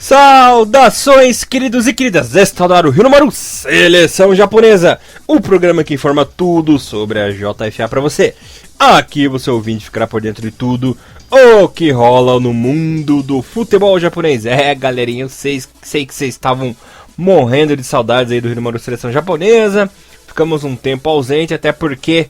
Saudações, queridos e queridas! Está no ar o Ryunomaru Seleção Japonesa, o programa que informa tudo sobre a JFA pra você. Aqui você ouvinte ficará por dentro de tudo o que rola no mundo do futebol japonês. Galerinha, eu sei que vocês estavam morrendo de saudades aí do Ryunomaru Seleção Japonesa. Ficamos um tempo ausente, até porque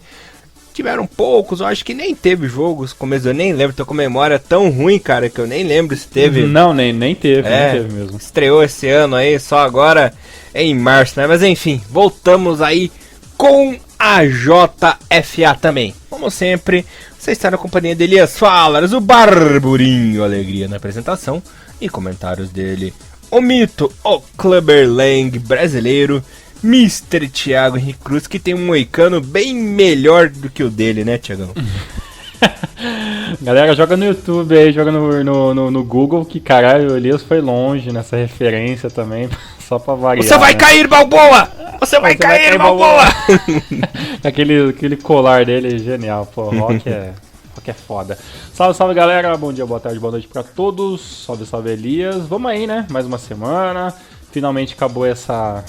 tiveram poucos, eu acho que nem teve jogos, começo eu nem lembro, tô com memória tão ruim, cara, que eu nem lembro se teve. Não, nem teve mesmo. Estreou esse ano aí, só agora em março, né? Mas enfim, voltamos aí com a JFA também. Como sempre, você está na companhia de Elias Falas, o Barburinho Alegria na apresentação e comentários dele, o mito, o Clubber Lang brasileiro, Mr. Thiago Henrique Cruz, que tem um moicano bem melhor do que o dele, né, Thiagão? Galera, joga no YouTube aí, joga no Google, que caralho, o Elias foi longe nessa referência também, só pra variar. Você vai cair, Balboa! Você vai cair, Balboa! aquele colar dele é genial, pô, rock é foda. Salve, salve, galera, bom dia, boa tarde, boa noite pra todos, salve, Elias. Vamos aí, né, mais uma semana, finalmente acabou essa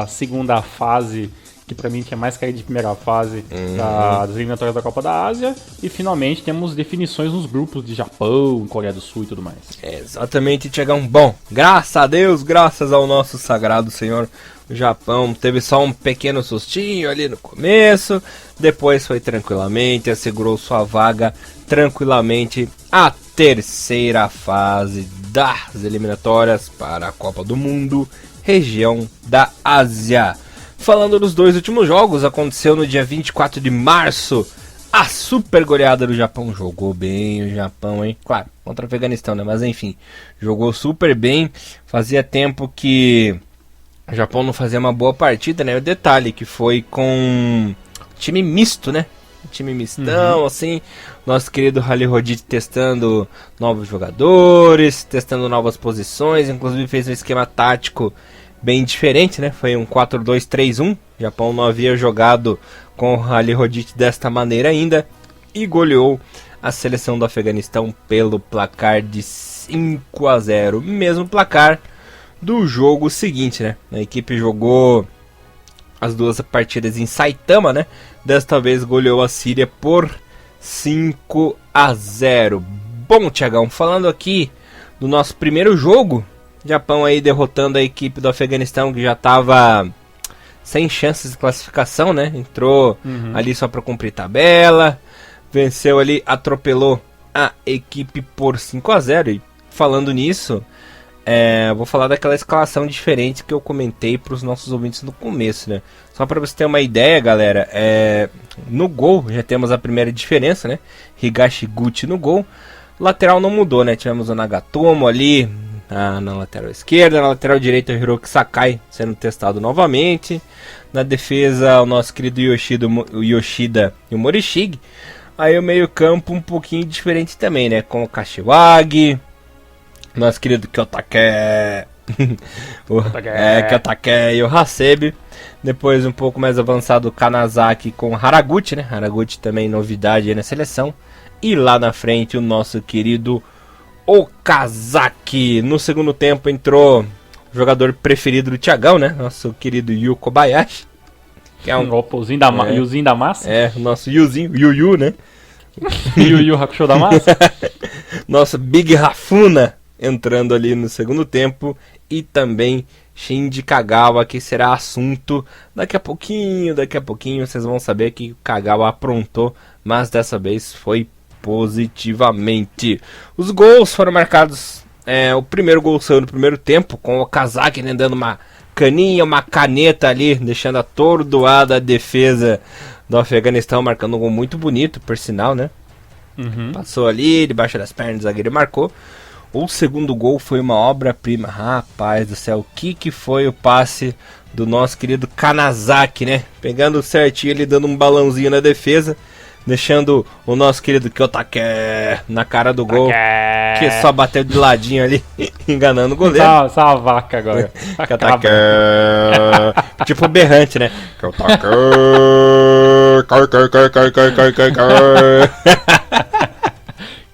segunda fase, que pra mim tinha mais cara de primeira fase das eliminatórias da Copa da Ásia, e finalmente temos definições nos grupos de Japão, Coreia do Sul e tudo mais. Exatamente, Thiagão. Bom, graças a Deus, graças ao nosso sagrado Senhor, o Japão teve só um pequeno sustinho ali no começo, depois foi tranquilamente, assegurou sua vaga tranquilamente à terceira fase das eliminatórias para a Copa do Mundo, região da Ásia. Falando dos dois últimos jogos, aconteceu no dia 24 de março, a super goleada do Japão. Jogou bem o Japão, hein? Claro, contra o Afeganistão, né? Mas enfim, jogou super bem. Fazia tempo que o Japão não fazia uma boa partida, né? O detalhe que foi com time misto, né? Time mistão, assim, nosso querido Halilhodid testando novos jogadores, testando novas posições, inclusive fez um esquema tático bem diferente, né? Foi um 4-2-3-1, o Japão não havia jogado com o Halilhodid desta maneira ainda, e goleou a seleção do Afeganistão pelo placar de 5-0, mesmo placar do jogo seguinte, né? A equipe jogou as duas partidas em Saitama, né? Desta vez goleou a Síria por 5-0. Bom, Thiagão, falando aqui do nosso primeiro jogo, Japão aí derrotando a equipe do Afeganistão, que já estava sem chances de classificação, né? Entrou ali só para cumprir tabela, venceu ali, atropelou a equipe por 5-0. E falando nisso, vou falar daquela escalação diferente que eu comentei para os nossos ouvintes no começo, né? Só para você ter uma ideia, galera, no gol já temos a primeira diferença, né? Higashiguchi no gol. Lateral não mudou, né? Tivemos o Nagatomo ali na lateral esquerda, na lateral direita o Hiroki Sakai sendo testado novamente. Na defesa o nosso querido Yoshida e o Morishige. Aí o meio campo um pouquinho diferente também, né? Com o Kashiwagi, nosso querido Kyotake, Kyotake e o Hasebe. Depois um pouco mais avançado o Kanazaki com o Haraguchi, né? Haraguchi também novidade aí na seleção. E lá na frente o nosso querido Okazaki. No segundo tempo entrou o jogador preferido do Thiagão, né? Nosso querido Yu Kobayashi. Que é um Yuzinho da massa? O nosso Yuzinho, Yu, né? Yu Hakusho da massa? Nosso Big Rafuna entrando ali no segundo tempo. E também Shinji Kagawa, que será assunto daqui a pouquinho vocês vão saber que o Kagawa aprontou, mas dessa vez foi positivamente. Os gols foram marcados, o primeiro gol saiu no primeiro tempo, com o Okazaki, né, dando uma caninha, uma caneta ali, deixando atordoada a defesa do Afeganistão, marcando um gol muito bonito, por sinal, né? Passou ali, debaixo das pernas do zagueiro e marcou. O segundo gol foi uma obra-prima. Rapaz do céu, o que foi o passe do nosso querido Kanazaki, né? Pegando certinho ali, dando um balãozinho na defesa, deixando o nosso querido Kyotake na cara do gol, que só bateu de ladinho ali, enganando o goleiro. Só uma vaca agora. Kyotake, tipo berrante, né? Kyotake,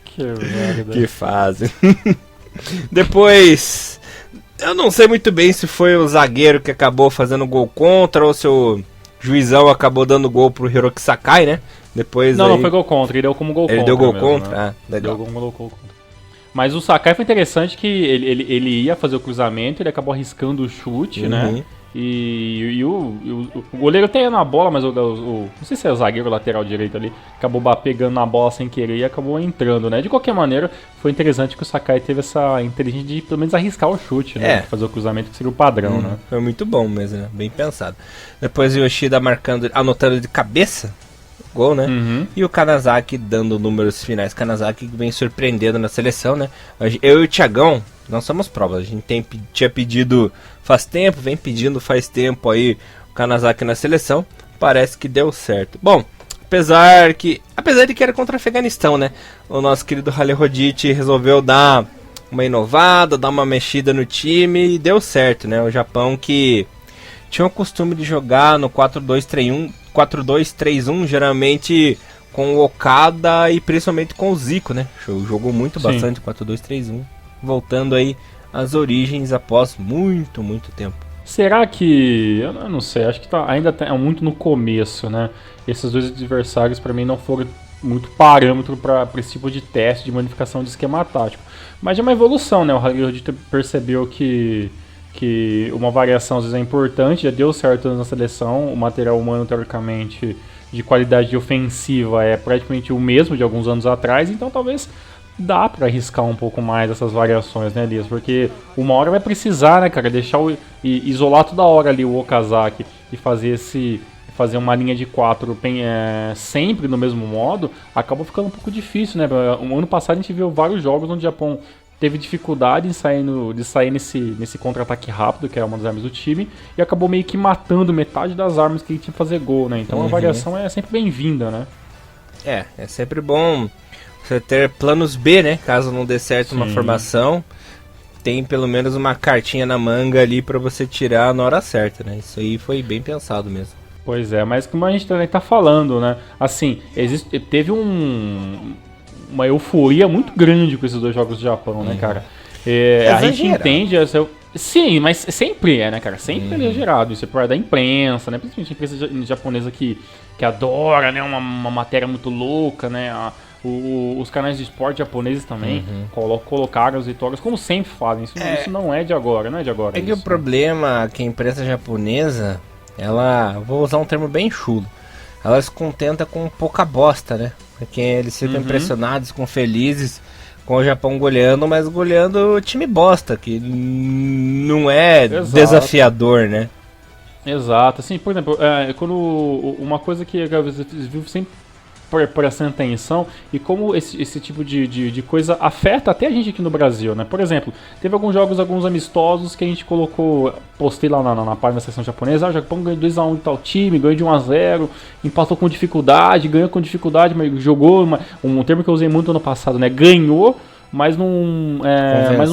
que merda. Que fase. Depois, eu não sei muito bem se foi o zagueiro que acabou fazendo gol contra ou se o juizão acabou dando gol pro Hiroki Sakai, né? Depois não foi gol contra, ele deu como gol contra. Ele deu gol mesmo, contra? Né? Ah, legal. Deu como gol contra. Mas o Sakai foi interessante que ele ia fazer o cruzamento, ele acabou arriscando o chute, né? E o goleiro até ia na bola, mas não sei se é o zagueiro lateral direito ali, acabou pegando na bola sem querer e acabou entrando, né? De qualquer maneira, foi interessante que o Sakai teve essa inteligência de pelo menos arriscar o chute, né? Fazer o cruzamento que seria o padrão, né? Foi muito bom mesmo, né? Bem pensado. Depois o Yoshida anotando de cabeça o gol, né? E o Kanazaki dando números finais. Kanazaki vem surpreendendo na seleção, né? Eu e o Thiagão, nós somos provas. A gente tinha pedido faz tempo, vem pedindo faz tempo aí o Kanazaki na seleção. Parece que deu certo. Bom, apesar de que era contra o Afeganistão, né? O nosso querido Halilhodžić resolveu dar uma inovada, dar uma mexida no time e deu certo, né? O Japão que tinha o costume de jogar no 4-2-3-1, geralmente com o Okada e principalmente com o Zico, né? Jogou bastante 4-2-3-1, voltando aí às origens após muito tempo. Será que... eu não sei, acho que ainda tá muito no começo, né? Esses dois adversários para mim não foram muito parâmetro para esse tipo de teste, de modificação de esquema tático. Mas é uma evolução, né? O Halilhodžić percebeu que uma variação às vezes é importante, já deu certo na seleção, o material humano teoricamente de qualidade ofensiva é praticamente o mesmo de alguns anos atrás, então talvez dá pra arriscar um pouco mais essas variações, né, Elias? Porque uma hora vai precisar, né, cara, e isolar toda hora ali o Okazaki e fazer uma linha de 4 sempre no mesmo modo, acaba ficando um pouco difícil, né? No ano passado a gente viu vários jogos onde o Japão teve dificuldade de sair nesse contra-ataque rápido, que é uma das armas do time, e acabou meio que matando metade das armas que ele tinha que fazer gol, né? Então a variação é sempre bem-vinda, né? É sempre bom você ter planos B, né? Caso não dê certo uma formação, tem pelo menos uma cartinha na manga ali pra você tirar na hora certa, né? Isso aí foi bem pensado mesmo. Pois é, mas como a gente também tá falando, né? Assim, teve uma euforia muito grande com esses dois jogos do Japão, né, cara? A gente entende... Sim, mas sempre né, cara? Sempre é exagerado. Isso é por da imprensa, né? Principalmente a imprensa japonesa que adora, né? Uma matéria muito louca, né? Os canais de esporte japoneses também colocaram as vitórias, como sempre fazem. Isso não é de agora, não é de agora. É que o problema é que a imprensa japonesa, vou usar um termo bem chulo, ela se contenta com pouca bosta, né? Porque eles ficam impressionados, felizes com o Japão goleando, mas goleando o time bosta, que não é desafiador, né? Exato, assim, por exemplo, uma coisa que eu vivo sempre prestando atenção e como esse tipo de coisa afeta até a gente aqui no Brasil, né? Por exemplo, teve alguns amistosos que a gente postei lá na página da seção japonesa, o Japão ganhou 2-1 de tal time, ganhou de 1-0, empatou com dificuldade, ganhou com dificuldade, mas jogou, um termo que eu usei muito ano passado, né? Ganhou, mas não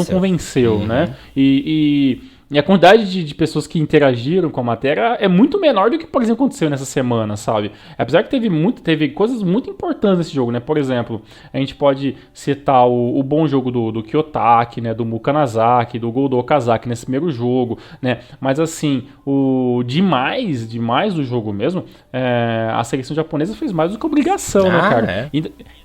convenceu, né? E a quantidade de pessoas que interagiram com a matéria é muito menor do que, por exemplo, aconteceu nessa semana, sabe? Apesar que teve coisas muito importantes nesse jogo, né? Por exemplo, a gente pode citar o bom jogo do Kiyotaki, né? Do Mukanazaki, do gol do Okazaki nesse primeiro jogo, né? Mas assim, demais do jogo mesmo, a seleção japonesa fez mais do que obrigação, né, cara?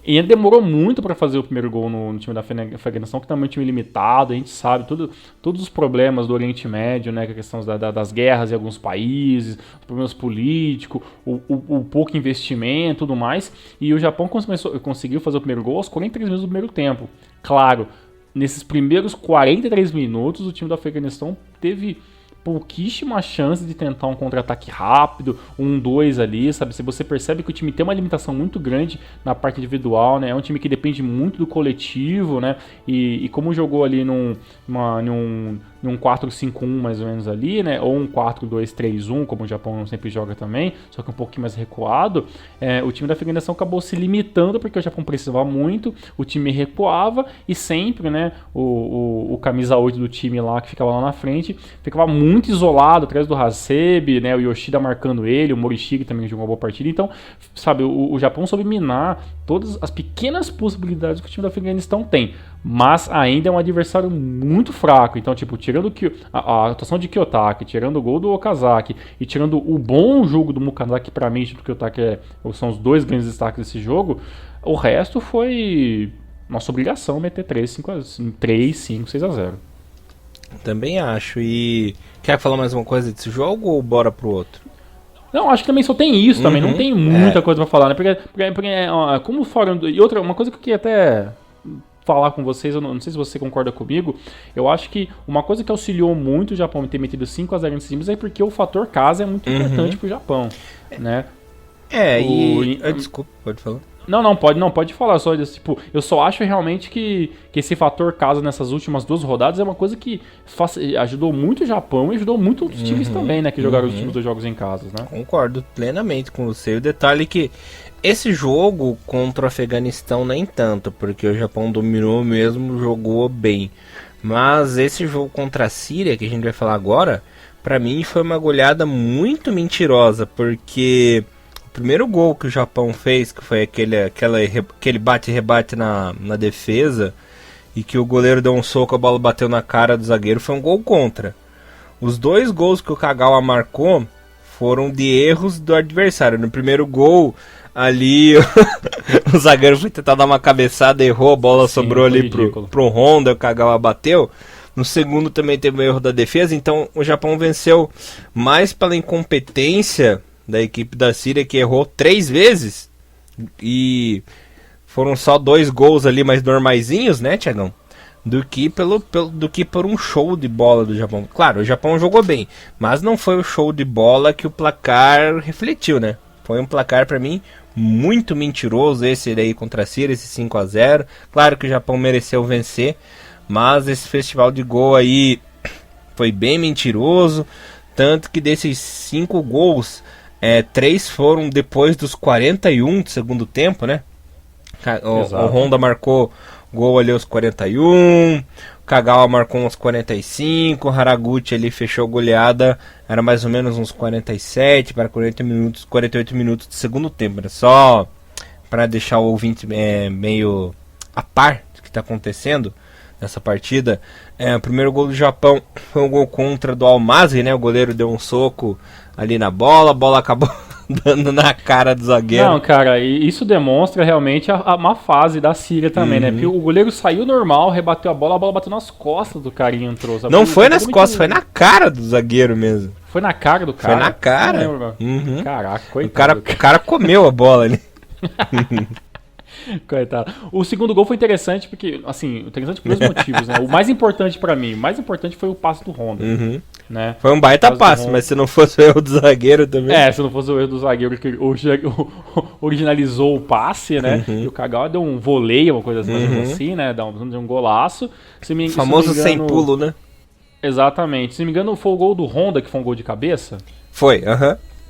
E ainda demorou muito para fazer o primeiro gol no time da Afeganistão, que também é um time limitado, a gente sabe todos os problemas do Oriente Médio, né, que é a questão das guerras em alguns países, os problemas políticos, o pouco investimento e tudo mais, e o Japão conseguiu fazer o primeiro gol aos 43 minutos do primeiro tempo. Claro, nesses primeiros 43 minutos, o time do Afeganistão teve pouquíssima chance de tentar um contra-ataque rápido, 1-2 ali, sabe? Se você percebe que o time tem uma limitação muito grande na parte individual, né? É um time que depende muito do coletivo, né? E como jogou ali num 4-5-1 mais ou menos ali, né? Ou um 4-2-3-1, como o Japão sempre joga também, só que um pouquinho mais recuado, o time da Afeganistão acabou se limitando porque o Japão precisava muito, o time recuava e sempre, né? O camisa 8 do time lá, que ficava lá na frente, ficava muito muito isolado atrás do Hasebe, né? O Yoshida marcando ele, o Morishige também jogou uma boa partida. Então, sabe, o Japão soube minar todas as pequenas possibilidades que o time do Afeganistão tem. Mas ainda é um adversário muito fraco. Então, tipo, tirando a atuação de Kiyotaki, tirando o gol do Okazaki e tirando o bom jogo do Mukazaki, pra mim, do Kiyotaki são os dois grandes destaques desse jogo, o resto foi nossa obrigação meter 3, 5, 6 a 0. Também acho. E quer falar mais uma coisa desse jogo ou bora pro outro? Não, acho que também só tem isso também, não tem muita coisa pra falar, né? Porque como fora... E outra, uma coisa que eu queria até falar com vocês, eu não sei se você concorda comigo, eu acho que uma coisa que auxiliou muito o Japão em ter metido 5 a 0 nesses times é porque o fator casa é muito importante pro Japão, né? Desculpa, pode falar. Não, pode falar só disso. Tipo, eu só acho realmente que esse fator casa nessas últimas 2 rodadas é uma coisa que ajudou muito o Japão e ajudou muito outros times também, né? Que jogaram os últimos 2 jogos em casa, né? Concordo plenamente com você. O detalhe é que esse jogo contra o Afeganistão nem tanto, porque o Japão dominou mesmo, jogou bem. Mas esse jogo contra a Síria, que a gente vai falar agora, pra mim foi uma goleada muito mentirosa, porque o primeiro gol que o Japão fez, que foi aquele bate-rebate na defesa, e que o goleiro deu um soco, a bola bateu na cara do zagueiro, foi um gol contra. Os 2 gols que o Kagawa marcou foram de erros do adversário. No primeiro gol, ali o zagueiro foi tentar dar uma cabeçada, errou, a bola sobrou ali pro Honda, o Kagawa bateu. No segundo também teve um erro da defesa, então o Japão venceu mais pela incompetência da equipe da Síria, que errou 3 vezes, e foram só 2 gols ali mais normaizinhos, né, Thiagão? Do que por um show de bola do Japão. Claro, o Japão jogou bem, mas não foi o show de bola que o placar refletiu, né? Foi um placar, pra mim, muito mentiroso esse daí contra a Síria, esse 5 a 0. Claro que o Japão mereceu vencer, mas esse festival de gol aí foi bem mentiroso, tanto que desses 5 gols, 3 foram depois dos 41 do segundo tempo, né? O Honda marcou gol ali aos 41, o Kagawa marcou uns 45, o Haraguchi ali fechou goleada, era mais ou menos uns 47 para 48 minutos do segundo tempo. Era só para deixar o ouvinte meio a par do que está acontecendo nessa partida. O primeiro gol do Japão foi um gol contra do Almazi, né? O goleiro deu um soco ali na bola, a bola acabou dando na cara do zagueiro. Não, cara, isso demonstra realmente a má fase da Síria também, né? Porque o goleiro saiu normal, rebateu a bola bateu nas costas do cara e entrou. Sabe? Não foi nas costas, foi na cara do zagueiro mesmo. Foi na cara do cara? Foi na cara. Caraca, coitado. O cara comeu a bola ali. Coitado. O segundo gol foi interessante porque, assim, interessante por 2 motivos, né? O mais importante pra mim, foi o passe do Honda, né? Foi um baita passe, mas se não fosse o erro do zagueiro também. Se não fosse o erro do zagueiro que originalizou o passe, né? E o Kagawa deu um voleio, uma coisa assim, né? Deu um golaço. O famoso sem pulo, né? Exatamente. Se não me engano, foi o gol do Honda que foi um gol de cabeça? Foi,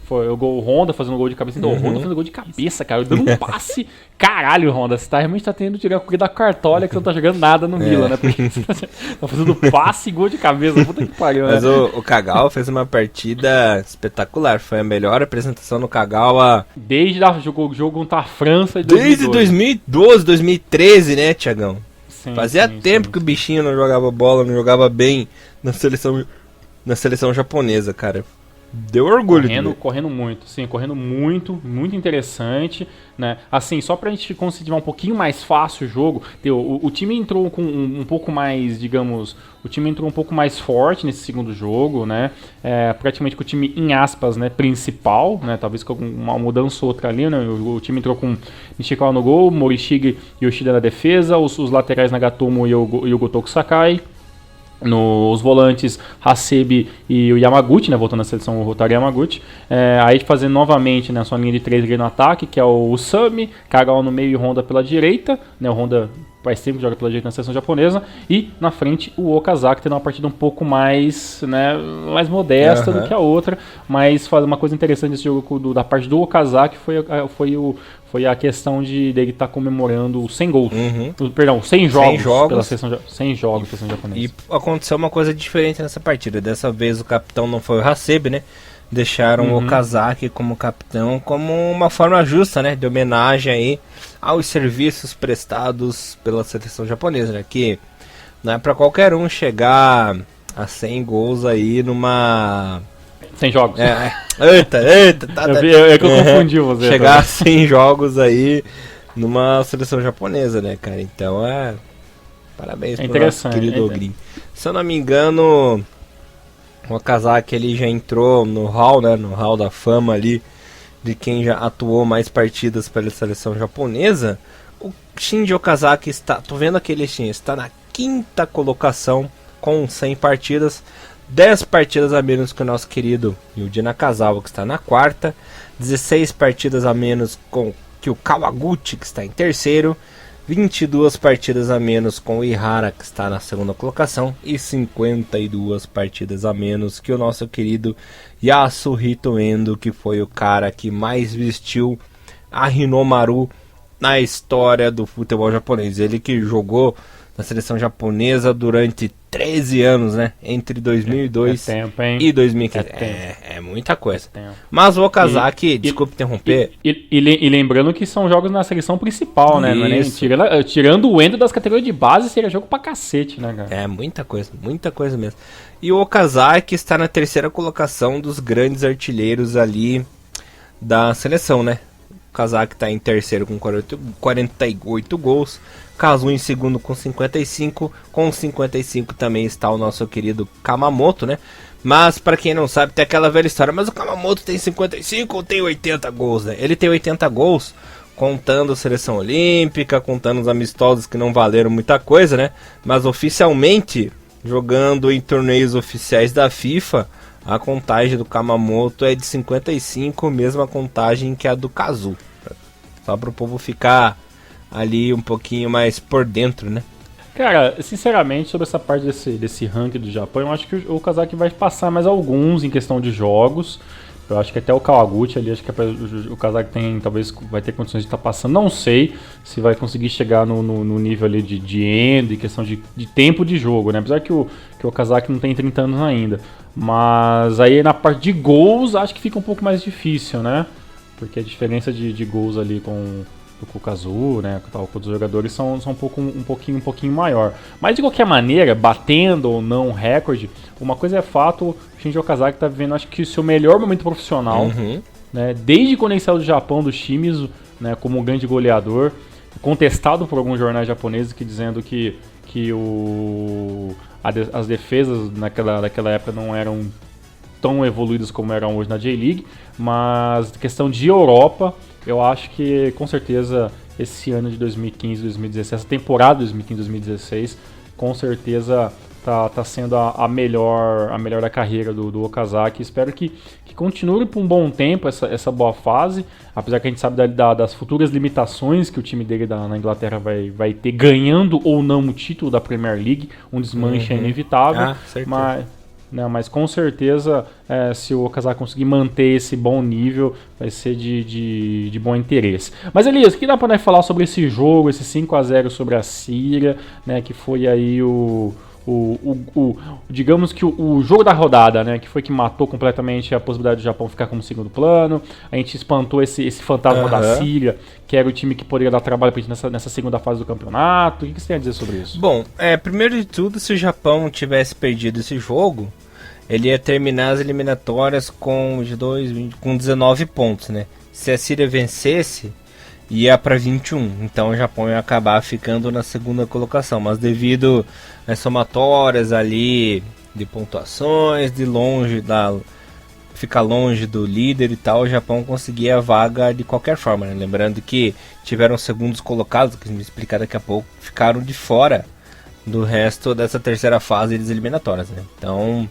Foi o Honda fazendo gol de cabeça. Então, o Honda fazendo gol de cabeça, cara. Dando um passe. Caralho, Honda. Você realmente tá tendo que tirar a corrida da cartola que você não tá jogando nada no Milan, né? Porque você tá fazendo passe e gol de cabeça. Puta que pariu, né? Mas o Kagawa fez uma partida espetacular. Foi a melhor apresentação no Kagawa desde o jogo contra a França. Desde 2012, 2013, né, Thiagão? Fazia tempo que o bichinho não jogava bola, não jogava bem na seleção japonesa, cara. Deu orgulho. Correndo muito, muito interessante, né? Assim, só pra gente conseguir um pouquinho mais fácil o jogo, o time entrou com um pouco mais, digamos, o time entrou um pouco mais forte nesse segundo jogo, né? Praticamente com o time, em aspas, né, principal, né? Talvez com uma mudança ou outra ali, né? O time entrou com Nishikawa no gol, Morishige e Yoshida na defesa, os laterais Nagatomo e o Gotoku Sakai. Nos volantes Hasebe e o Yamaguchi, né, voltando à seleção, o Hotaru Yamaguchi. Aí fazendo novamente, né, sua linha de 3 ali no ataque, que é o Usami, Kagawa no meio e Honda pela direita, né, o Honda faz tempo que joga pela direita na seleção japonesa, e na frente o Okazaki tendo uma partida um pouco mais, né, mais modesta do que a outra, mas uma coisa interessante desse jogo da parte do Okazaki foi a questão dele estar comemorando os 100 gols, perdão, 100 jogos pela seleção, 100 jogos pela seleção japonesa. E aconteceu uma coisa diferente nessa partida, dessa vez o capitão não foi o Hasebe, né? Deixaram o Okazaki como capitão, como uma forma justa, né, de homenagem aí aos serviços prestados pela seleção japonesa, né, que não é para qualquer um chegar a 100 gols aí numa... 100 jogos. Eita, É que eu confundi você. Chegar a 100 jogos aí numa seleção japonesa, né, cara, então parabéns pro nosso querido Ogrin. Se eu não me engano... O Okazaki ele já entrou no hall, né, no hall da fama ali de quem já atuou mais partidas pela seleção japonesa. O Shinji Okazaki tô vendo aquele Shinji, está na 5ª colocação com 100 partidas, 10 partidas a menos que o nosso querido Yuji Nakazawa, que está na 4ª, 16 partidas a menos que o Kawaguchi, que está em 3º, 22 partidas a menos com o Ihara, que está na 2ª colocação, e 52 partidas a menos que o nosso querido Yasuhito Endo, que foi o cara que mais vestiu a Hinomaru na história do futebol japonês. Ele que jogou na seleção japonesa durante 13 anos, né? Entre 2002 e 2015. É muita coisa. Mas o Okazaki, desculpe interromper. E lembrando que são jogos na seleção principal, né? Não é nem, tirando o Endo das categorias de base, seria jogo pra cacete, né, cara? É, muita coisa mesmo. E o Okazaki está na 3ª colocação dos grandes artilheiros ali da seleção, né? O Okazaki está em 3º com 48 gols. Kazu em 2º com 55, com 55 também está o nosso querido Kamamoto, né? Mas para quem não sabe, tem aquela velha história, mas o Kamamoto tem 55 ou tem 80 gols, né? Ele tem 80 gols, contando a seleção olímpica, contando os amistosos que não valeram muita coisa, né? Mas oficialmente, jogando em torneios oficiais da FIFA, a contagem do Kamamoto é de 55, mesma contagem que a do Kazu. Só para o povo ficar ali um pouquinho mais por dentro, né? Cara, sinceramente, sobre essa parte desse ranking do Japão, eu acho que o Okazaki vai passar mais alguns em questão de jogos. Eu acho que até o Kawaguchi ali, acho que o Okazaki talvez vai ter condições de estar passando. Não sei se vai conseguir chegar no nível ali de Endo, em questão de tempo de jogo, né? Apesar que o Okazaki não tem 30 anos ainda. Mas aí na parte de gols, acho que fica um pouco mais difícil, né? Porque a diferença de gols ali com o Kazu, né, com os jogadores são um pouquinho maior. Mas de qualquer maneira, batendo ou não recorde, uma coisa é fato, o Shinji Okazaki está vivendo, acho que o seu melhor momento profissional, né, desde quando ele saiu do Japão, do Shimizu, né, como um grande goleador, contestado por alguns jornais japoneses dizendo que as defesas naquela época não eram tão evoluídas como eram hoje na J-League, mas questão de Europa, eu acho que com certeza esse ano de 2015, 2016, essa temporada de 2015, 2016, com certeza tá sendo a melhor da carreira do Okazaki. Espero que continue por um bom tempo essa boa fase, apesar que a gente sabe das futuras limitações que o time dele na Inglaterra vai ter, ganhando ou não o título da Premier League, um desmanche é inevitável, mas com certeza, se o Okazaki conseguir manter esse bom nível, vai ser de bom interesse. Mas Elias, o que dá para nós falar sobre esse jogo, esse 5-0 sobre a Síria, né, que foi aí digamos que o jogo da rodada, né, que foi que matou completamente a possibilidade do Japão ficar como segundo plano. A gente espantou esse fantasma da Síria, que era o time que poderia dar trabalho pra gente nessa segunda fase do campeonato. O que você tem a dizer sobre isso? Bom, primeiro de tudo, se o Japão tivesse perdido esse jogo, ele ia terminar as eliminatórias com 19 pontos, né? Se a Síria vencesse, ia para 21, então o Japão ia acabar ficando na 2ª colocação, mas devido às somatórias ali de pontuações, ficar longe do líder e tal, o Japão conseguia a vaga de qualquer forma, né? Lembrando que tiveram segundos colocados, que me explicar daqui a pouco, ficaram de fora do resto dessa 3ª fase das eliminatórias, né? Então,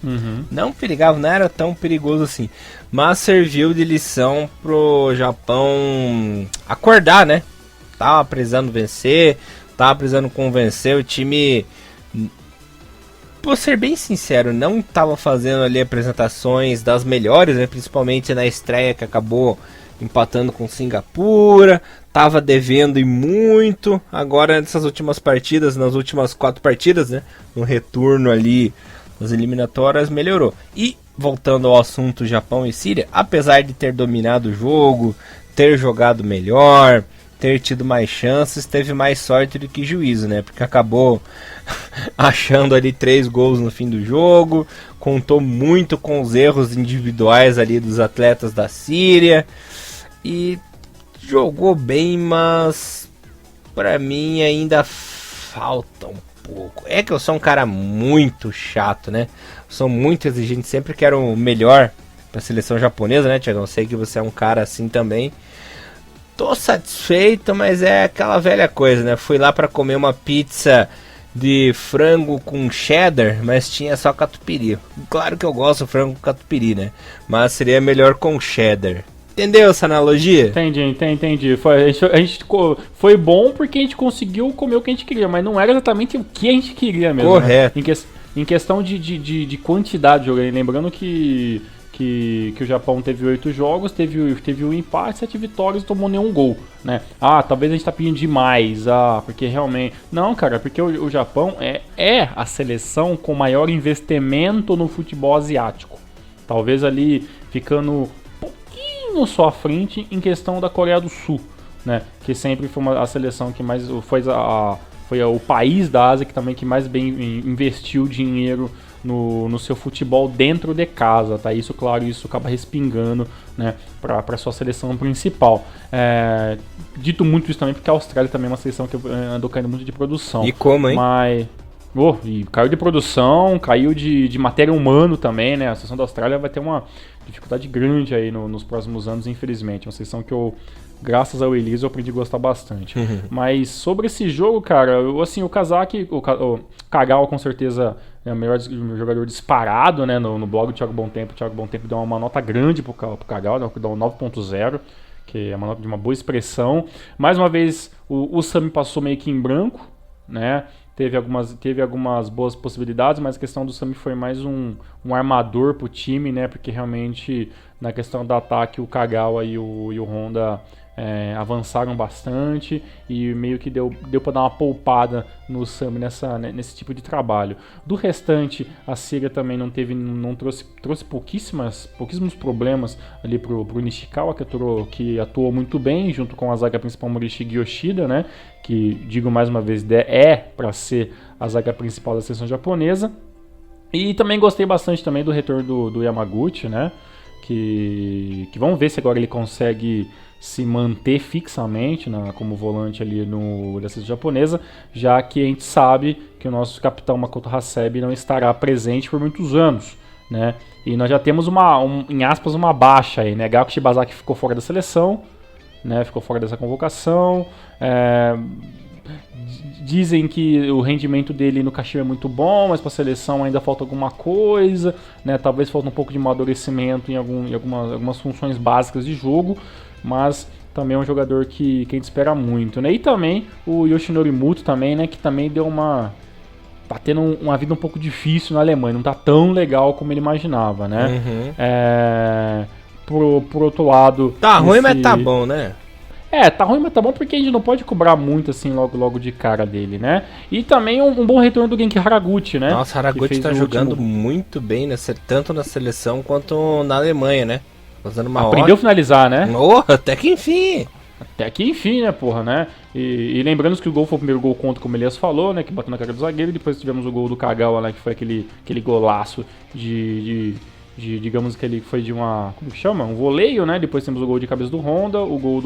não perigava, não era tão perigoso assim, mas serviu de lição pro Japão acordar, né? Tava precisando vencer, tava precisando convencer o time. Por ser bem sincero, não tava fazendo ali apresentações das melhores, né? Principalmente na estreia que acabou empatando com Singapura, tava devendo e muito. Agora nessas últimas partidas, nas últimas 4 partidas, né? No retorno ali das eliminatórias, melhorou. E voltando ao assunto Japão e Síria, apesar de ter dominado o jogo, ter jogado melhor, ter tido mais chances, teve mais sorte do que juízo, né? Porque acabou achando ali 3 gols no fim do jogo, contou muito com os erros individuais ali dos atletas da Síria e jogou bem, mas pra mim ainda falta um pouco. É que eu sou um cara muito chato, né? Sou muito exigente, sempre quero o melhor pra seleção japonesa, né, Thiago? Eu sei que você é um cara assim também. Tô satisfeito, mas é aquela velha coisa, né? Fui lá pra comer uma pizza de frango com cheddar, mas tinha só catupiry. Claro que eu gosto de frango com catupiry, né? Mas seria melhor com cheddar. Entendeu essa analogia? Entendi. Foi bom porque a gente conseguiu comer o que a gente queria, mas não era exatamente o que a gente queria mesmo. Correto. Né? Em questão de quantidade de jogo, lembrando que o Japão teve 8 jogos, teve um empate, 7 vitórias e tomou nenhum gol, né? Ah, talvez a gente tá pedindo demais, porque realmente... Não, cara, porque o Japão é a seleção com maior investimento no futebol asiático. Talvez ali ficando um pouquinho só à frente em questão da Coreia do Sul, né? Que sempre foi a seleção que mais... Foi o país da Ásia que mais bem investiu dinheiro no seu futebol dentro de casa, tá? Isso, claro, isso acaba respingando, né, para sua seleção principal. Dito muito isso também porque a Austrália também é uma seleção que andou caindo muito de produção. E como, hein? E caiu de produção, caiu de matéria humana também, né? A seleção da Austrália vai ter uma dificuldade grande aí nos próximos anos, infelizmente. Uma seleção que graças ao Elise, eu aprendi a gostar bastante. Mas sobre esse jogo, cara, o Kazaki, o Kagawa com certeza é o melhor jogador disparado, né, no blog do Thiago Bom Tempo. O Thiago Bom Tempo deu uma nota grande pro Kagawa, né, deu um 9.0, que é uma nota de uma boa expressão. Mais uma vez, o Sami passou meio que em branco, né? Teve algumas boas possibilidades, mas a questão do Sami foi mais um armador pro time, né? Porque realmente na questão do ataque o Kagawa e o Honda avançaram bastante e meio que deu para dar uma poupada no Sami nesse tipo de trabalho. Do restante, a Síria também não trouxe pouquíssimos problemas ali pro Nishikawa, que atuou muito bem junto com a zaga principal Morishige e Yoshida, né? Que, digo mais uma vez, para ser a zaga principal da seleção japonesa. E também gostei bastante também do retorno do Yamaguchi, né? Que vamos ver se agora ele consegue se manter fixamente como volante ali da seleção japonesa, já que a gente sabe que o nosso capitão Makoto Hasebe não estará presente por muitos anos, né? E nós já temos em aspas, uma baixa aí, né? Gaku Shibazaki ficou fora da seleção, né? Ficou fora dessa convocação. Dizem que o rendimento dele no Kashima é muito bom, mas para a seleção ainda falta alguma coisa, né? Talvez falta um pouco de amadurecimento em algumas funções básicas de jogo, mas também é um jogador que a gente espera muito, né? E também o Yoshinori Muto também, né? Que também tá tendo uma vida um pouco difícil na Alemanha, não tá tão legal como ele imaginava, né? Por outro lado... Tá ruim, mas tá bom, né? Tá ruim, mas tá bom porque a gente não pode cobrar muito assim logo de cara dele, né? E também um bom retorno do Genki Haraguchi, né? Nossa, Haraguchi tá jogando muito bem, tanto na seleção quanto na Alemanha, né? Fazendo uma Aprendeu a finalizar, né? Até que enfim! Até que enfim, né, porra, né? E lembrando que o gol foi o primeiro gol contra, como o Elias falou, né? Que bateu na cara do zagueiro. E depois tivemos o gol do Kagawa, né? Que foi aquele golaço digamos que ele foi de uma... Como que chama? Um voleio, né? Depois temos o gol de cabeça do Honda, o gol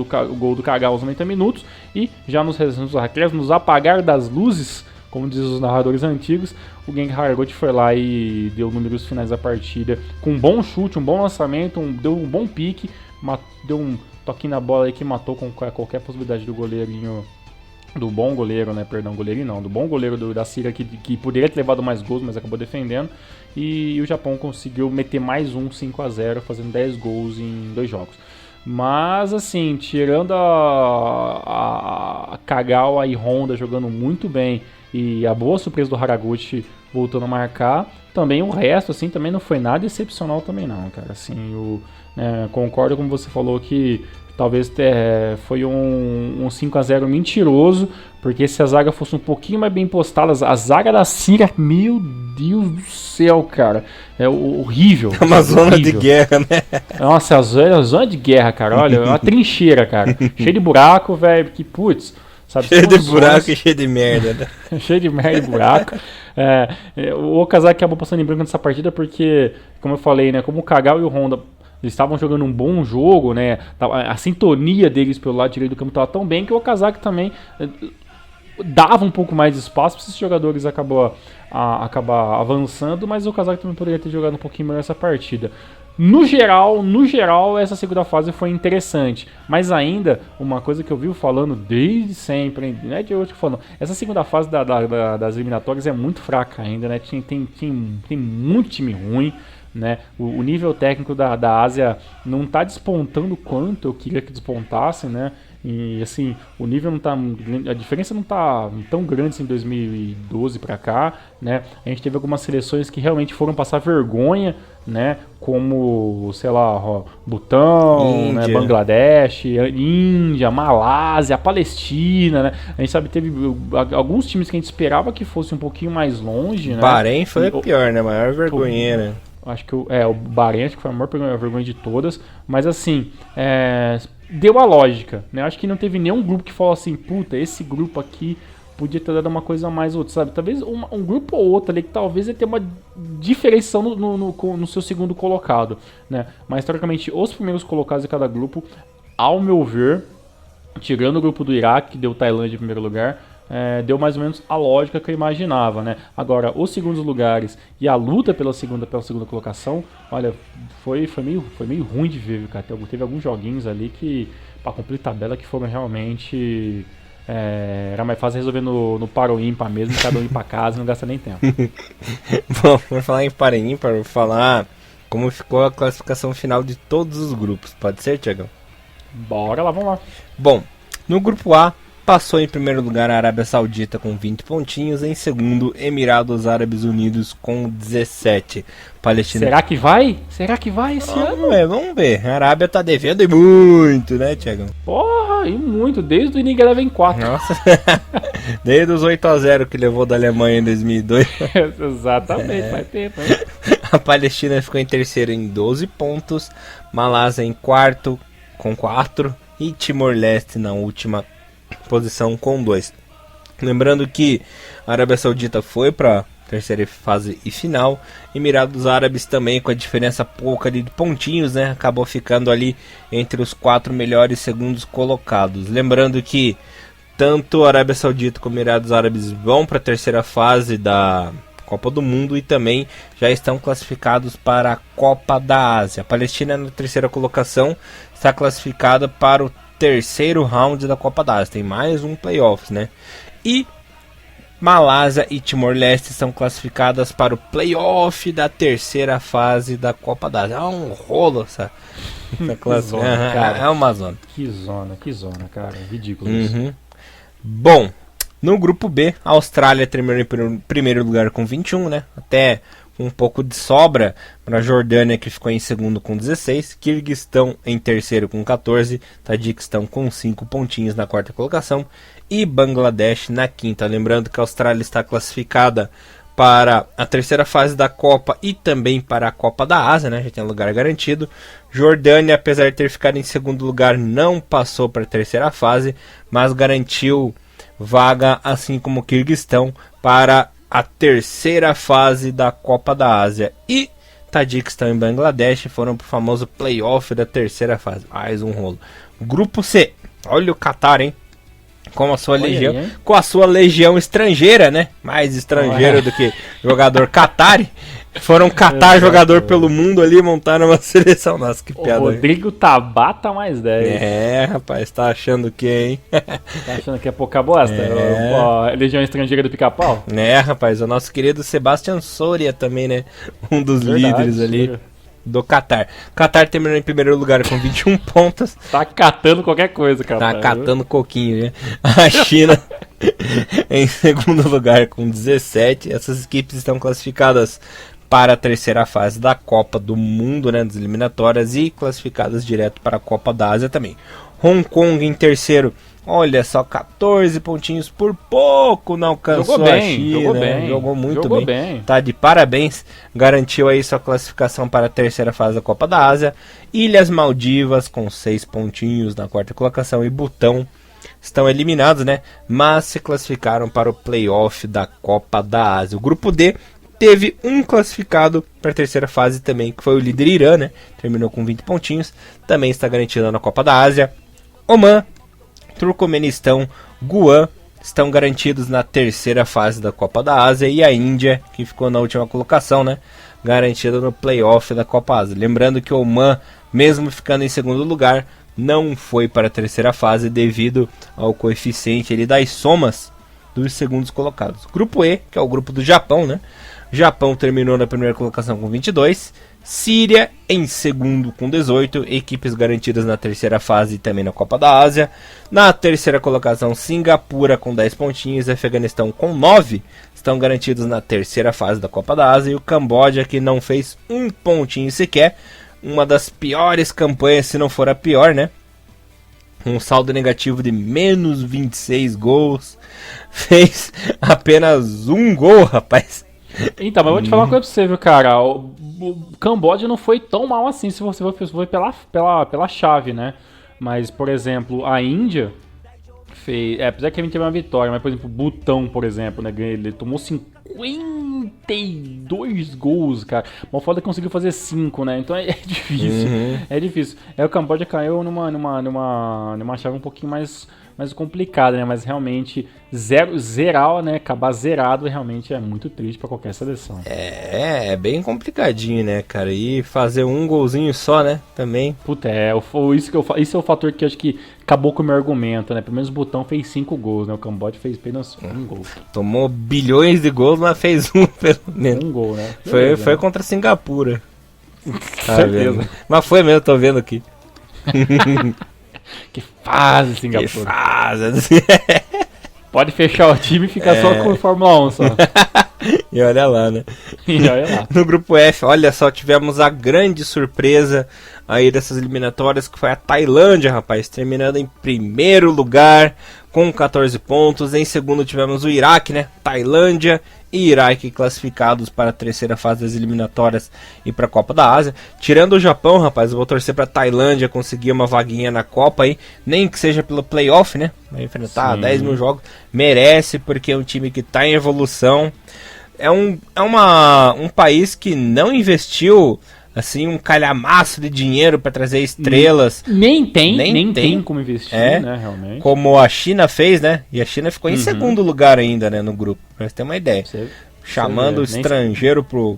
do Kagawa aos 90 minutos. E já nos apagar das luzes, como dizem os narradores antigos, o Genki Haraguchi foi lá e deu números finais da partida com um bom chute, um bom lançamento, deu um bom pique, deu um toquinho na bola aí que matou com qualquer possibilidade do goleirinho, do bom goleiro, né? Perdão, goleirinho não, do bom goleiro da Síria que poderia ter levado mais gols, mas acabou defendendo. E o Japão conseguiu meter mais 5-0, fazendo 10 gols em 2 jogos. Mas, assim, tirando a Kagawa e Honda jogando muito bem e a boa surpresa do Haraguchi voltando a marcar, também o resto, assim, também não foi nada excepcional também não, cara. Assim, concordo com você falou que talvez foi um 5-0 mentiroso, porque se a zaga fosse um pouquinho mais bem postada, a zaga da Síria, meu Deus do céu, cara, é horrível. É uma zona de guerra, né? Nossa, a zona de guerra, cara, olha, é uma trincheira, cara, cheio de buraco, velho, que putz, sabe? Cheio de buraco e cheio de merda, né? Cheio de merda e buraco. O Okazaki acabou passando em branco nessa partida porque, como eu falei, né, como o Kagawa e o Honda eles estavam jogando um bom jogo, né? A sintonia deles pelo lado direito do campo estava tão bem que o Okazaki também dava um pouco mais de espaço para esses jogadores acabar avançando, mas o Okazaki também poderia ter jogado um pouquinho melhor essa partida. No geral, essa segunda fase foi interessante, mas ainda, uma coisa que eu vivo falando desde sempre, né, de hoje falando, essa segunda fase das eliminatórias é muito fraca ainda, né? Tem muito time ruim, né? O nível técnico da Ásia não está despontando quanto eu queria que despontasse, né? E assim, o nível não tá, a diferença não tá tão grande assim em 2012 para cá, né? A gente teve algumas seleções que realmente foram passar vergonha, né? Como, sei lá, Butão, né? Bangladesh, Índia, Malásia, Palestina, né? A gente sabe teve alguns times que a gente esperava que fosse um pouquinho mais longe, né? Bahrein foi a pior, né? A maior vergonheira. Acho que o Bahrein acho que foi a maior vergonha de todas, mas assim, deu a lógica, né? Acho que não teve nenhum grupo que falou assim, puta, esse grupo aqui podia ter dado uma coisa a mais outra, sabe? Talvez um grupo ou outro ali que talvez ia ter uma diferenciação no seu segundo colocado, né? Mas, historicamente, os primeiros colocados de cada grupo, ao meu ver, tirando o grupo do Iraque, que deu Tailândia em primeiro lugar, deu mais ou menos a lógica que eu imaginava, né? Agora, os segundos lugares e a luta pela segunda colocação, olha, foi meio ruim de ver, cara. Teve alguns joguinhos ali que, pra cumprir tabela, que foram realmente... era mais fácil resolver no par ou ímpar mesmo, cada um ir pra casa e não gasta nem tempo. Bom, por falar em par e ímpar, vou falar como ficou a classificação final de todos os grupos. Pode ser, Thiagão? Bora lá, vamos lá. Bom, no grupo A, passou em primeiro lugar a Arábia Saudita com 20 pontinhos, em segundo Emirados Árabes Unidos com 17. Palestina... Será que vai? Será que vai esse ano? Vamos ver. A Arábia tá devendo muito, né, Thiago? Porra, e muito, desde o Inning Eleven 4. Nossa, desde os 8-0 que levou da Alemanha em 2002. Exatamente, faz tempo, hein? A Palestina ficou em terceiro em 12 pontos, Malásia em quarto com 4 e Timor-Leste na última posição com 2. Lembrando que a Arábia Saudita foi para terceira fase e final, Emirados Árabes também com a diferença pouca ali de pontinhos, né, acabou ficando ali entre os 4 melhores segundos colocados. Lembrando que tanto a Arábia Saudita como Emirados Árabes vão para a terceira fase da Copa do Mundo e também já estão classificados para a Copa da Ásia. A Palestina na terceira colocação está classificada para o terceiro round da Copa da Ásia, tem mais um playoffs, né? E Malásia e Timor-Leste são classificadas para o playoff da terceira fase da Copa da Ásia. É um rolo essa classificação. É uma zona. Que zona, cara. Ridículo isso. Bom, no grupo B, a Austrália terminou em primeiro lugar com 21, né? Até um pouco de sobra para a Jordânia, que ficou em segundo com 16, Quirguistão em terceiro com 14, Tajiquistão com 5 pontinhos na quarta colocação e Bangladesh na quinta. Lembrando que a Austrália está classificada para a terceira fase da Copa e também para a Copa da Ásia, né? Já tem lugar garantido. Jordânia, apesar de ter ficado em segundo lugar, não passou para a terceira fase, mas garantiu vaga, assim como o Quirguistão, para a terceira fase da Copa da Ásia. E Tajiquistão e Bangladesh foram para o famoso playoff da terceira fase. Mais um rolo. Grupo C. Olha o Qatar, hein? Com a sua legião, aí, com a sua legião estrangeira, né? Mais estrangeiro do que jogador Qatari. Foram catar jogador pelo mundo ali e montaram uma seleção. Nossa, que piada. O Rodrigo Tabata mais 10. Rapaz, tá achando que, hein? Tá achando que é pouca bosta? Legião estrangeira do Pica-Pau? Rapaz, o nosso querido Sebastião Soria também, né? Um dos líderes ali. do Catar. Catar terminou em primeiro lugar com 21 pontos. Tá catando qualquer coisa, cara. Tá catando coquinho, né? A China em segundo lugar com 17. Essas equipes estão classificadas para a terceira fase da Copa do Mundo, né, das eliminatórias, e classificadas direto para a Copa da Ásia também. Hong Kong em terceiro, olha só, 14 pontinhos, por pouco não alcançou a China. Jogou muito bem. Tá de parabéns, garantiu aí sua classificação para a terceira fase da Copa da Ásia. Ilhas Maldivas com 6 pontinhos na quarta colocação, e Butão estão eliminados, né, mas se classificaram para o playoff da Copa da Ásia. O grupo D teve um classificado para a terceira fase também, que foi o líder Irã, né? Terminou com 20 pontinhos, também está garantido na Copa da Ásia. Oman, Turcomenistão, Guam estão garantidos na terceira fase da Copa da Ásia, e a Índia, que ficou na última colocação, né, garantida no playoff da Copa Ásia. Lembrando que o Oman, mesmo ficando em segundo lugar, não foi para a terceira fase devido ao coeficiente ali das somas dos segundos colocados. Grupo E, que é o grupo do Japão, né? Japão terminou na primeira colocação com 22, Síria em segundo com 18, equipes garantidas na terceira fase e também na Copa da Ásia. Na terceira colocação, Singapura com 10 pontinhos, Afeganistão com 9, estão garantidos na terceira fase da Copa da Ásia. E o Camboja, que não fez um pontinho sequer, uma das piores campanhas, se não for a pior, né? Um saldo negativo de menos 26 gols, fez apenas um gol, rapaz. Então, mas eu vou te falar uma coisa pra você, viu, cara? O Camboja não foi tão mal assim, se você for pela chave, né? Mas, por exemplo, a Índia fez... apesar que a Índia teve uma vitória, mas, por exemplo, o Butão, por exemplo, né? Ele tomou 52 gols, cara. Mas o foda é que conseguiu fazer 5, né? Então é difícil. É difícil. Aí o Camboja caiu numa chave um pouquinho mais complicada, né? Mas realmente zerar, né? Acabar zerado realmente é muito triste pra qualquer seleção. É bem complicadinho, né, cara? E fazer um golzinho só, né? Também. Puta, isso é o fator que eu acho que acabou com o meu argumento, né? Pelo menos o Butão fez 5 gols, né? O Camboja fez apenas um gol. Tomou bilhões de gols, mas fez um, pelo menos. Um gol, né? Foi contra Singapura. Certeza. Mas foi mesmo, tô vendo aqui. Que fase, Singapura. Que fase. Pode fechar o time e ficar só com o Fórmula 1 só. E olha lá, né? E olha lá. No grupo F, olha só, tivemos a grande surpresa aí dessas eliminatórias, que foi a Tailândia, rapaz, terminando em primeiro lugar com 14 pontos. Em segundo tivemos o Iraque, né? Tailândia e Iraque classificados para a terceira fase das eliminatórias e para a Copa da Ásia. Tirando o Japão, rapaz, eu vou torcer para a Tailândia conseguir uma vaguinha na Copa aí, nem que seja pelo playoff, né? Vai enfrentar 10 mil jogos, merece, porque é um time que está em evolução. É um país que não investiu assim um calhamaço de dinheiro para trazer estrelas. Nem tem como investir, né, realmente. Como a China fez, né? E a China ficou em segundo lugar ainda, né, no grupo. Pra você ter uma ideia. Chamando o estrangeiro pro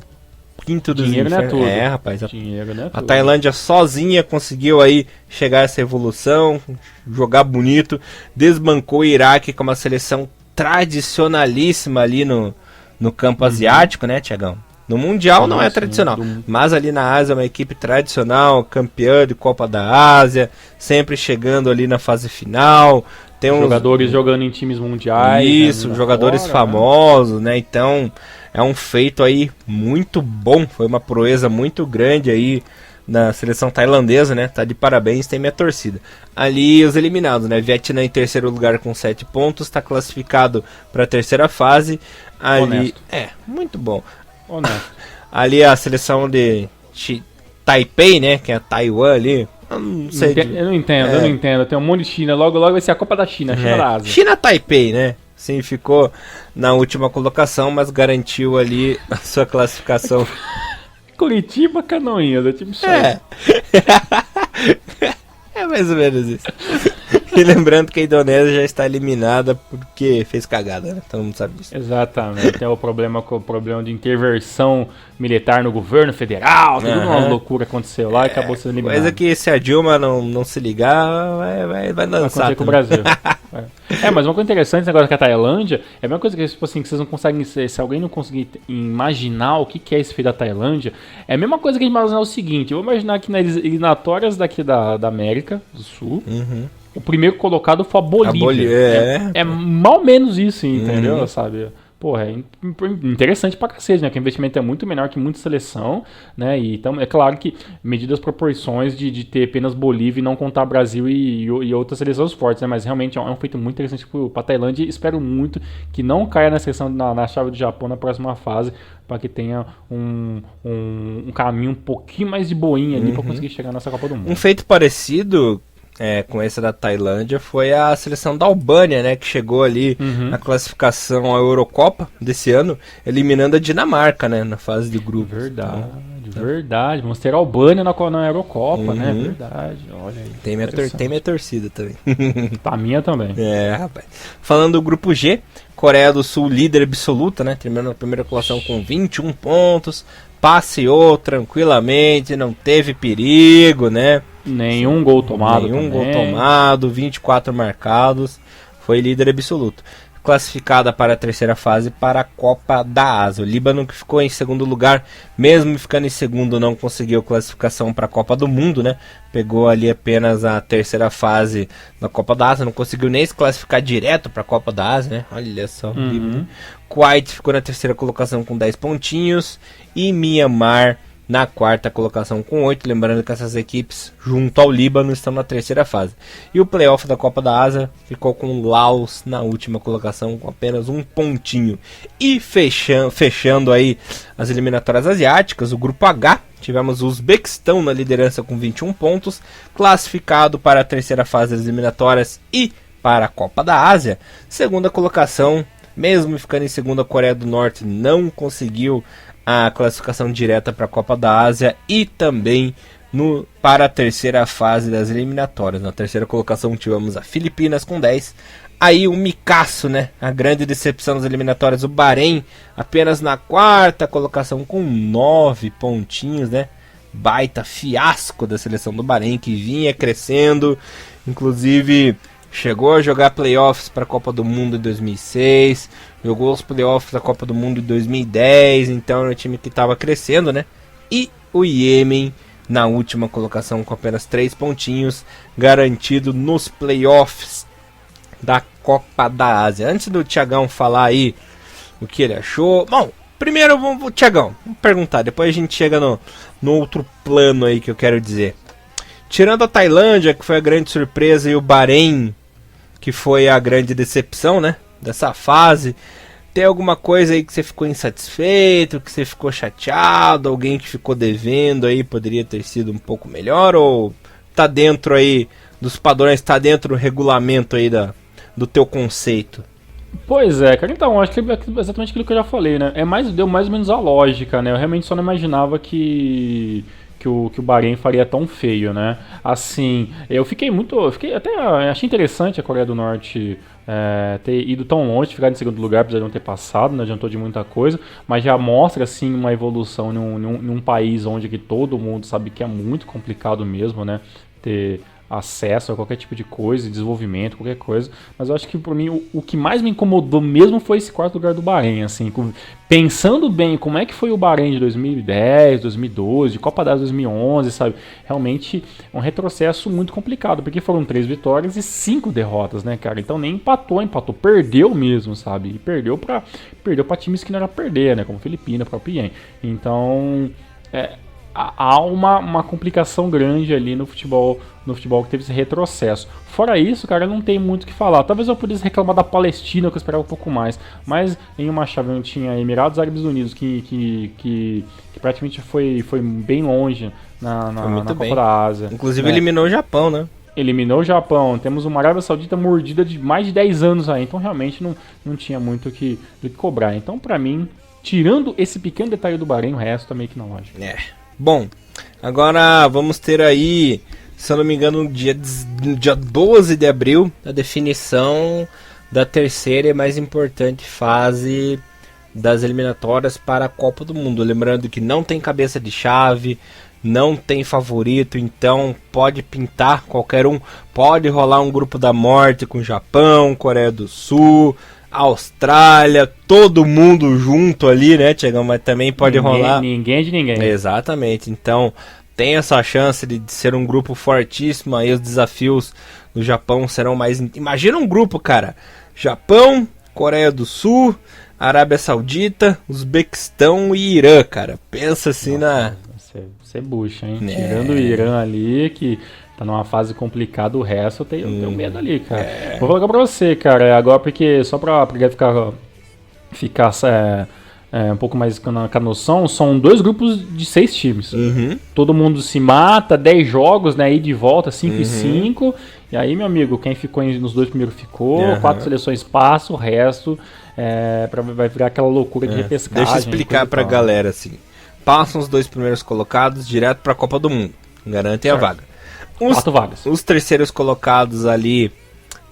quinto dos dinheiro infernos. Não é tudo. Rapaz. Dinheiro não é a tudo. Tailândia sozinha conseguiu aí chegar a essa evolução, jogar bonito, desbancou o Iraque, com uma seleção tradicionalíssima ali no campo asiático, né, Tiagão? No Mundial não é tradicional, mas ali na Ásia é uma equipe tradicional, campeã de Copa da Ásia, sempre chegando ali na fase final. Tem jogadores jogando em times mundiais. Isso, né, jogadores famosos, né? Então é um feito aí muito bom, foi uma proeza muito grande aí na seleção tailandesa, né? Tá de parabéns, tem minha torcida. Ali os eliminados, né? Vietnã em terceiro lugar com 7 pontos, tá classificado para a terceira fase. Ali, honesto. Muito bom. Honesto. Ali a seleção de Taipei, né? Que é a Taiwan ali. Eu não sei. Eu não entendo. Tem um monte de China. Logo vai ser a Copa da China, China da Ásia. China Taipei, né? Sim, ficou na última colocação, mas garantiu ali a sua classificação. Curitiba, Canoinhas, é tipo isso aí. É mais ou menos isso. E lembrando que a Indonésia já está eliminada porque fez cagada, né? Todo mundo sabe disso. Exatamente. Tem o problema de intervenção militar no governo federal, tudo uma loucura aconteceu lá e acabou sendo eliminado. Coisa que se a Dilma não se ligar, vai dançar. Vai com o Brasil. Mas uma coisa interessante esse negócio com a Tailândia é a mesma coisa que, tipo assim, que vocês não conseguem, se alguém não conseguir imaginar o que é esse feio da Tailândia, é a mesma coisa que a gente imaginar o seguinte: eu vou imaginar que nas eliminatórias daqui da América do Sul, o primeiro colocado foi a Bolívia. É mal menos isso, entendeu? Sabe? Porra, é interessante pra cacete, né? Que o investimento é muito menor que muita seleção, né? E então, é claro que medidas proporções de ter apenas Bolívia e não contar Brasil e outras seleções fortes, né? Mas realmente é um feito muito interessante pra Tailândia e espero muito que não caia na seleção na chave do Japão na próxima fase, para que tenha um caminho um pouquinho mais de boinha ali pra conseguir chegar nessa Copa do Mundo. Um feito parecido com essa da Tailândia foi a seleção da Albânia, né, que chegou ali na classificação à Eurocopa desse ano, eliminando a Dinamarca, né, na fase de grupo. Verdade. Vamos ter a Albânia na Eurocopa, né? Verdade. Olha aí. Tem minha torcida também. A minha também. Rapaz. Falando do grupo G, Coreia do Sul líder absoluta, né, terminando a primeira colocação com 21 pontos, passeou tranquilamente, não teve perigo, né? Nenhum gol tomado. Gol tomado, 24 marcados. Foi líder absoluto. Classificada para a terceira fase para a Copa da Ásia. O Líbano, que ficou em segundo lugar, mesmo ficando em segundo, não conseguiu classificação para a Copa do Mundo, né? Pegou ali apenas a terceira fase da Copa da Ásia, não conseguiu nem se classificar direto para a Copa da Ásia, né? Olha só. Kuwait ficou na terceira colocação com 10 pontinhos e Myanmar na quarta colocação com 8, lembrando que essas equipes junto ao Líbano estão na terceira fase. E o playoff da Copa da Ásia ficou com o Laos na última colocação com apenas um pontinho. E fechando aí as eliminatórias asiáticas, o grupo H, tivemos o Uzbequistão na liderança com 21 pontos, classificado para a terceira fase das eliminatórias e para a Copa da Ásia. Segunda colocação, mesmo ficando em segunda, a Coreia do Norte não conseguiu a classificação direta para a Copa da Ásia e também para a terceira fase das eliminatórias. Na terceira colocação tivemos a Filipinas com 10. Aí o Micaço, né? A grande decepção das eliminatórias, o Bahrein, apenas na quarta colocação com 9 pontinhos, né? Baita fiasco da seleção do Bahrein, que vinha crescendo, inclusive chegou a jogar playoffs para a Copa do Mundo em 2006, jogou os playoffs da Copa do Mundo em 2010, então era um time que estava crescendo, né? E o Iêmen na última colocação com apenas 3 pontinhos, garantido nos playoffs da Copa da Ásia. Antes do Thiagão falar aí o que ele achou, bom, primeiro Thiagão, vamos perguntar, depois a gente chega no outro plano aí que eu quero dizer. Tirando a Tailândia, que foi a grande surpresa, e o Bahrein, que foi a grande decepção, né, dessa fase, tem alguma coisa aí que você ficou insatisfeito, que você ficou chateado, alguém que ficou devendo aí, poderia ter sido um pouco melhor, ou tá dentro aí dos padrões, tá dentro do regulamento aí do teu conceito? Pois é, cara, então, acho que é exatamente aquilo que eu já falei, né, deu mais ou menos a lógica, né, eu realmente só não imaginava que o Bahrein faria tão feio, né? Assim, achei interessante a Coreia do Norte ter ido tão longe, ficar em segundo lugar, apesar de não ter passado, não adiantou de muita coisa, mas já mostra, assim, uma evolução num país onde que todo mundo sabe que é muito complicado mesmo, né? Ter acesso a qualquer tipo de coisa, desenvolvimento, qualquer coisa, mas eu acho que por mim o que mais me incomodou mesmo foi esse quarto lugar do Bahrein, assim, pensando bem como é que foi o Bahrein de 2010, 2012, de Copa das 2011, sabe, realmente é um retrocesso muito complicado, porque foram 3 vitórias e 5 derrotas, né, cara, então nem empatou, perdeu mesmo, sabe, e perdeu pra times que não era perder, né, como Filipinas, próprio Ien, então há uma complicação grande ali no futebol que teve esse retrocesso. Fora isso, cara, não tem muito o que falar. Talvez eu pudesse reclamar da Palestina, que eu esperava um pouco mais. Mas em uma chave onde tinha Emirados Árabes Unidos, que praticamente foi bem longe na Copa da Ásia. Inclusive eliminou o Japão, né? Eliminou o Japão. Temos uma Arábia Saudita mordida de mais de 10 anos aí. Então realmente não tinha muito do que cobrar. Então, pra mim, tirando esse pequeno detalhe do Bahrein, o resto tá meio que na lógica. Bom, agora vamos ter aí se eu não me engano, no dia 12 de abril, a definição da terceira e mais importante fase das eliminatórias para a Copa do Mundo. Lembrando que não tem cabeça de chave, não tem favorito, então pode pintar qualquer um. Pode rolar um grupo da morte com Japão, Coreia do Sul, Austrália, todo mundo junto ali, né, Tiagão? Mas também pode rolar... Ninguém de ninguém. Exatamente, então tem essa chance de ser um grupo fortíssimo. Aí os desafios do Japão serão mais... Imagina um grupo, cara, Japão, Coreia do Sul, Arábia Saudita, Uzbequistão e Irã, cara. Pensa assim. Nossa, Você bucha, hein? Tirando o Irã ali, que tá numa fase complicada, o resto eu tenho medo ali, cara. Vou falar pra você, cara, agora porque só pra ficar um pouco mais com a noção, são 2 grupos de 6 times. Todo mundo se mata, 10 jogos, né, ida e volta, 5 e 5. E aí, meu amigo, quem ficou nos 2 primeiros ficou, 4 seleções passam, o resto vai virar aquela loucura de repescagem. Deixa eu explicar pra galera, assim. Passam os 2 primeiros colocados direto pra Copa do Mundo. Garantem a vaga. 4 vagas. Os terceiros colocados ali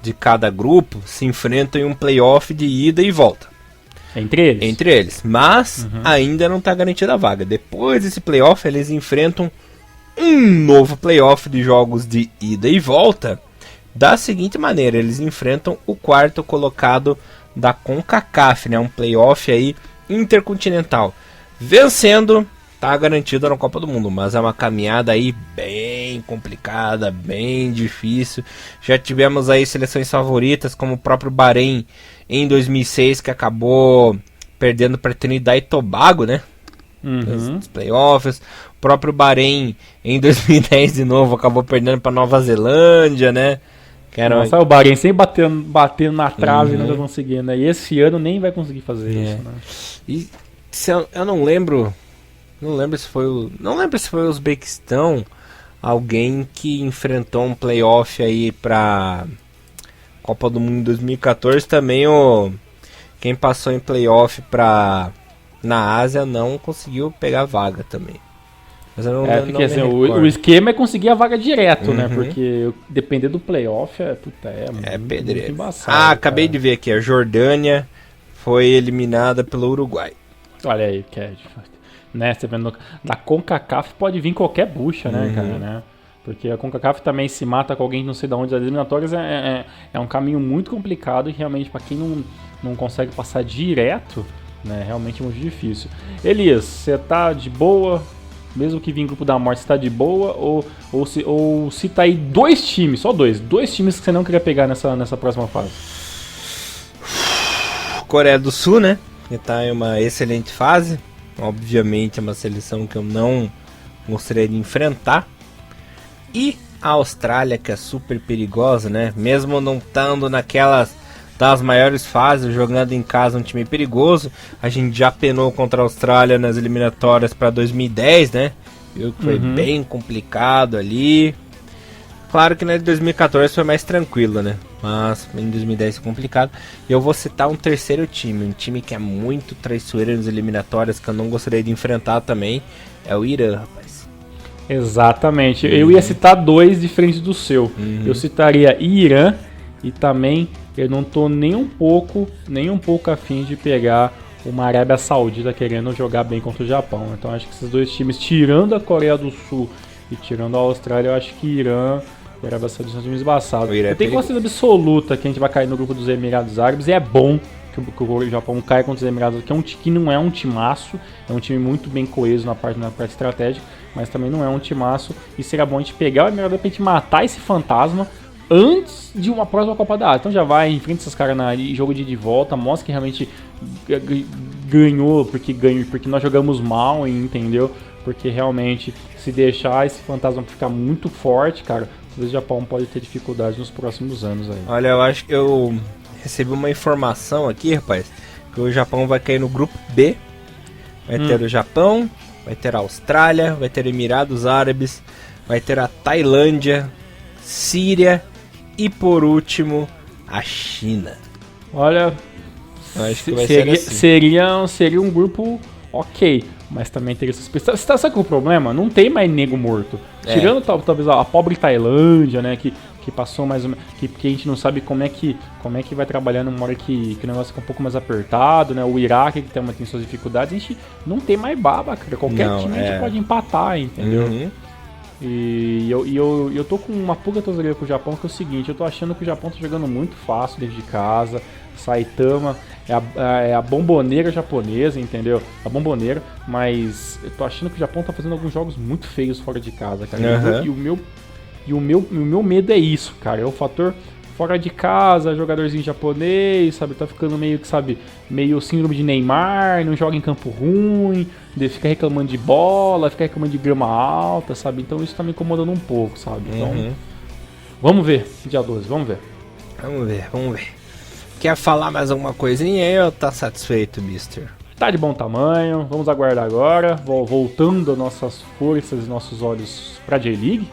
de cada grupo se enfrentam em um playoff de ida e volta. Entre eles. Mas ainda não está garantida a vaga. Depois desse playoff, eles enfrentam um novo playoff de jogos de ida e volta. Da seguinte maneira, eles enfrentam o 4º colocado da CONCACAF, né? Um playoff aí intercontinental. Vencendo, tá garantido na Copa do Mundo, mas é uma caminhada aí bem complicada, bem difícil. Já tivemos aí seleções favoritas, como o próprio Bahrein em 2006, que acabou perdendo para Trinidad e Tobago, né? Nos playoffs. O próprio Bahrein em 2010 de novo acabou perdendo para Nova Zelândia, né? Nossa, o Bahrein sempre batendo na trave e não conseguindo, né? E esse ano nem vai conseguir fazer isso, né? E eu não lembro se foi o Uzbequistão, alguém que enfrentou um playoff aí pra Copa do Mundo em 2014 também. Quem passou em playoff na Ásia não conseguiu pegar vaga também. Mas eu não porque assim, o esquema é conseguir a vaga direto, né? Porque depender do playoff é muito embaçado. Acabei de ver aqui, a Jordânia foi eliminada pelo Uruguai. Olha aí, né? Você vendo, da CONCACAF pode vir qualquer bucha, né, cara, né? Porque a CONCACAF também se mata com alguém não sei de onde. As eliminatórias é um caminho muito complicado e realmente para quem não consegue passar direto, né, realmente é muito difícil. Elias, você tá de boa? Mesmo que vir grupo da morte, você tá de boa? Ou se tá aí 2 times, só 2 times que você não queria pegar nessa próxima fase? Coreia do Sul, né? Que tá em uma excelente fase. Obviamente é uma seleção que eu não gostaria de enfrentar. E a Austrália, que é super perigosa, né? Mesmo não estando naquelas das maiores fases, jogando em casa um time perigoso. A gente já penou contra a Austrália nas eliminatórias para 2010, né? Viu que foi bem complicado ali. Claro que na de 2014 foi mais tranquilo, né? Mas em 2010 foi complicado. E eu vou citar um terceiro time. Um time que é muito traiçoeiro nas eliminatórias, que eu não gostaria de enfrentar também. É o Irã, rapaz. Exatamente. Eu ia citar 2 diferentes do seu. Eu citaria Irã e também eu não tô nem um pouco afim de pegar uma Arábia Saudita querendo jogar bem contra o Japão. Então acho que esses 2 times, tirando a Coreia do Sul e tirando a Austrália, eu acho que Irã e Arábia Saudita são times embaçados. Eu tenho certeza absoluta que a gente vai cair no grupo dos Emirados Árabes, e é bom que o Japão caia contra os Emirados, que não é um timaço, é um time muito bem coeso na parte estratégica, mas também não é um timaço, e seria bom a gente pegar o Emirados pra gente matar esse fantasma antes de uma próxima Copa da Ásia. Então já vai, enfrenta esses caras em jogo de volta, mostra que realmente ganhou, porque nós jogamos mal, entendeu? Porque realmente, se deixar esse fantasma ficar muito forte, cara, talvez o Japão pode ter dificuldade nos próximos anos aí. Olha, eu acho que eu recebi uma informação aqui, rapaz, que o Japão vai cair no grupo B. Vai ter o Japão, vai ter a Austrália, vai ter Emirados Árabes, vai ter a Tailândia, Síria e, por último, a China. Olha, eu acho que vai ser assim. Seria um grupo ok. mas também teria suspeição. Sabe qual é o problema? Não tem mais nego morto. Tirando talvez a pobre Tailândia, né, que passou mais ou menos, que a gente não sabe como é que vai trabalhar numa hora que o negócio fica um pouco mais apertado, né? O Iraque, que tem suas dificuldades, a gente não tem mais baba, cara. Qualquer time a gente pode empatar, entendeu? Uhum. E eu tô com uma pulga atrás com o Japão, que é o seguinte: eu tô achando que o Japão tá jogando muito fácil dentro de casa. Saitama é a bomboneira japonesa, entendeu? A bomboneira, mas eu tô achando que o Japão tá fazendo alguns jogos muito feios fora de casa, cara. Uhum. E o meu medo é isso, cara. É o fator fora de casa, jogadorzinho japonês, sabe? Tá ficando meio que, sabe, meio síndrome de Neymar, não joga em campo ruim, fica reclamando de bola, fica reclamando de grama alta, sabe? Então isso tá me incomodando um pouco, sabe? Então, vamos ver, dia 12, vamos ver. Vamos ver. Quer falar mais alguma coisinha aí ou tá satisfeito, mister? Tá de bom tamanho, vamos aguardar agora, voltando nossas forças e nossos olhos pra J-League,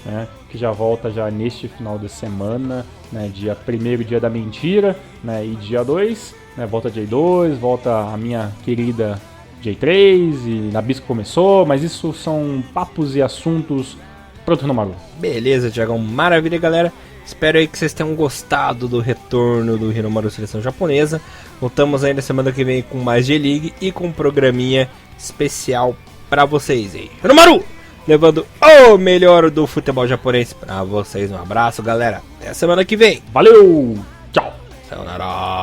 né, que já volta já neste final de semana, né, dia 1º, dia da mentira, né, e dia 2, né, volta J2, volta a minha querida J3, e Nabisco começou, mas isso são papos e assuntos pro Hinomaru. Beleza, Thiagão, maravilha, galera. Espero aí que vocês tenham gostado do retorno do Hinomaru Seleção Japonesa. Voltamos ainda semana que vem com mais J-League e com um programinha especial pra vocês aí. Hinomaru! Levando o melhor do futebol japonês pra vocês. Um abraço, galera. Até a semana que vem. Valeu! Tchau! Sayonara!